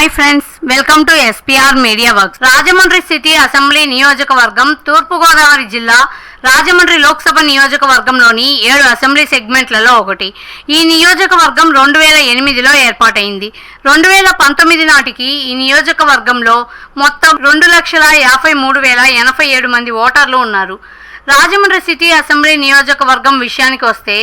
Hi friends, welcome to SPR media works. Rajahmundry city assembly నియోజకవర్గం తూర్పుగోదావరి జిల్లా రాజమండ్రి లోక్సభ నియోజకవర్గంలోని 7 అసెంబ్లీ సెగ్మెంట్లలో ఒకటి. ఈ నియోజకవర్గం 2008లో ఏర్పాటైంది. 2019 నాటికి ఈ నియోజకవర్గంలో మొత్తం 2,53,087 మంది ఓటర్లు ఉన్నారు. రాజమండ్రి సిటీ అసెంబ్లీ నియోజకవర్గం విషయానికి వస్తే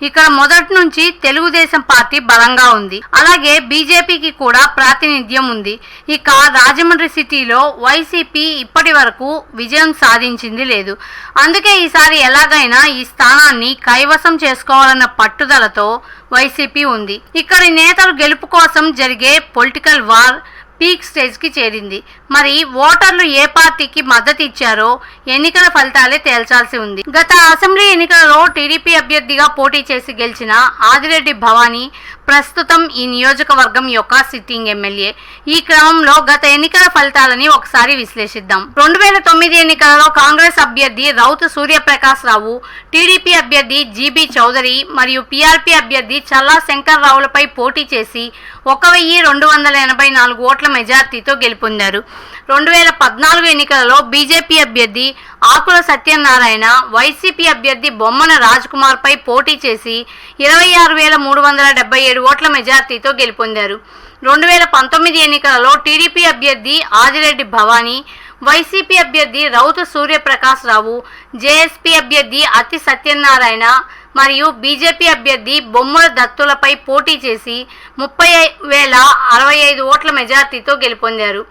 ఇక్కడ మొదటి నుంచి తెలుగుదేశం పార్టీ బలంగా ఉంది. అలాగే బీజేపీకి కూడా ప్రాతినిధ్యం ఉంది. ఇక రాజమండ్రి సిటీలో వైసీపీ ఇప్పటి వరకు విజయం సాధించింది లేదు. అందుకే ఈసారి ఎలాగైనా ఈ స్థానాన్ని కైవసం చేసుకోవాలన్న పట్టుదలతో వైసీపీ ఉంది. ఇక్కడి నేతలు గెలుపు కోసం జరిగే పొలిటికల్ వార్ పీక్ స్టేజ్కి చేరింది. మరి ఓటర్లు ఏ పార్టీకి మద్దతు ఇచ్చారో ఎన్నికల ఫలితాలే తేల్చాల్సి ఉంది. గత అసెంబ్లీ ఎన్నికలలో టీడీపీ అభ్యర్థిగా పోటీ చేసి గెలిచిన ఆదిరెడ్డి భవానీ ప్రస్తుతం ఈ నియోజకవర్గం యొక్క సిట్టింగ్ ఎమ్మెల్యే. ఈ క్రమంలో గత ఎన్నికల ఫలితాలని ఒకసారి విశ్లేషిద్దాం. 2009 ఎన్నికలలో కాంగ్రెస్ అభ్యర్థి రౌతు సూర్యప్రకాశ్ రావు, టీడీపీ అభ్యర్థి జీబీ చౌదరి మరియు పీఆర్పీ అభ్యర్థి చల్లా శంకర్ రావులపై పోటీ చేసి 1,284 ఓట్ల మెజార్టీతో గెలుపొందారు. 2014 ఎన్నికలలో బీజేపీ అభ్యర్థి ఆకుల సత్యనారాయణ, వైసీపీ అభ్యర్థి బొమ్మన రాజ్ కుమార్ పై పోటీ చేసి 26,377 ఓట్ల మెజార్టీతో గెలుపొందారు. 2019 ఎన్నికలలో టీడీపీ అభ్యర్థి ఆదిరెడ్డి భవానీ, వైసీపీ అభ్యర్థి రౌతు సూర్యప్రకాశ్ రావు, జేఎస్పీ అభ్యర్థి అతి సత్యనారాయణ మరియు బీజేపీ అభ్యర్థి బొమ్మల దత్తులపై పోటీ చేసి 30,065 ఓట్ల మెజార్టీతో గెలుపొందారు.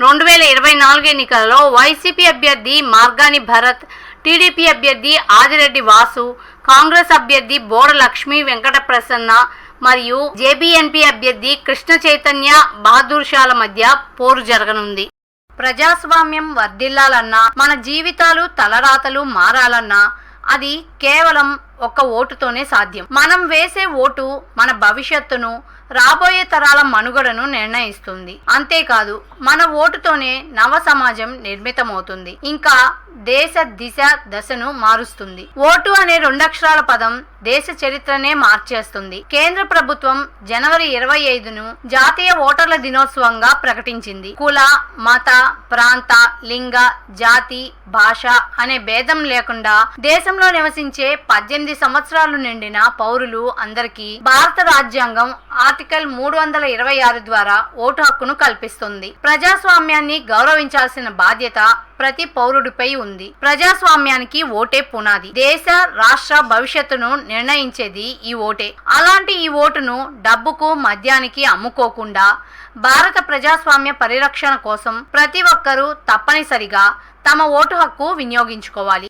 2024 ఎన్నికలలో వైసీపీ అభ్యర్థి మార్గాని భరత్, టీడీపీ అభ్యర్థి ఆదిరెడ్డి వాసు, కాంగ్రెస్ అభ్యర్థి బోడ లక్ష్మీ వెంకట ప్రసన్న మరియు జేబీఎన్పీ అభ్యర్థి కృష్ణ చైతన్య బహదూర్షాల మధ్య పోరు జరగనుంది. ప్రజాస్వామ్యం వర్ధిల్లాలన్నా, మన జీవితాలు తలరాతలు మారాలన్నా అది కేవలం ఒక్క ఓటుతోనే సాధ్యం. మనం వేసే ఓటు మన భవిష్యత్తును, రాబోయే తరాల మనుగడను నిర్ణయిస్తుంది. అంతేకాదు, మన ఓటుతోనే నవ సమాజం నిర్మితమవుతుంది, ఇంకా దేశ దిశ దశను మారుస్తుంది. ఓటు అనే 2 అక్షరాల పదం దేశ చరిత్రనే మార్చేస్తుంది. కేంద్ర ప్రభుత్వం జనవరి 25ను జాతీయ ఓటర్ల దినోత్సవంగా ప్రకటించింది. కుల, మత, ప్రాంత, లింగ, జాతి, భాష అనే భేదం లేకుండా దేశంలో నివసించే 18 సంవత్సరాలు నిండిన పౌరులు అందరికీ భారత రాజ్యాంగం ఆర్టికల్ 326 ద్వారా ఓటు హక్కును కల్పిస్తుంది. ప్రజాస్వామ్యాన్ని గౌరవించాల్సిన బాధ్యత ప్రతి పౌరుడిపై ఉంది. ప్రజాస్వామ్యానికి ఓటే పునాది. దేశ, రాష్ట్ర భవిష్యత్తును నిర్ణయించేది ఈ ఓటే. అలాంటి ఈ ఓటును డబ్బుకు, మద్యానికి అమ్ముకోకుండా భారత ప్రజాస్వామ్య పరిరక్షణ కోసం ప్రతి ఒక్కరూ తప్పనిసరిగా తమ ఓటు హక్కు వినియోగించుకోవాలి.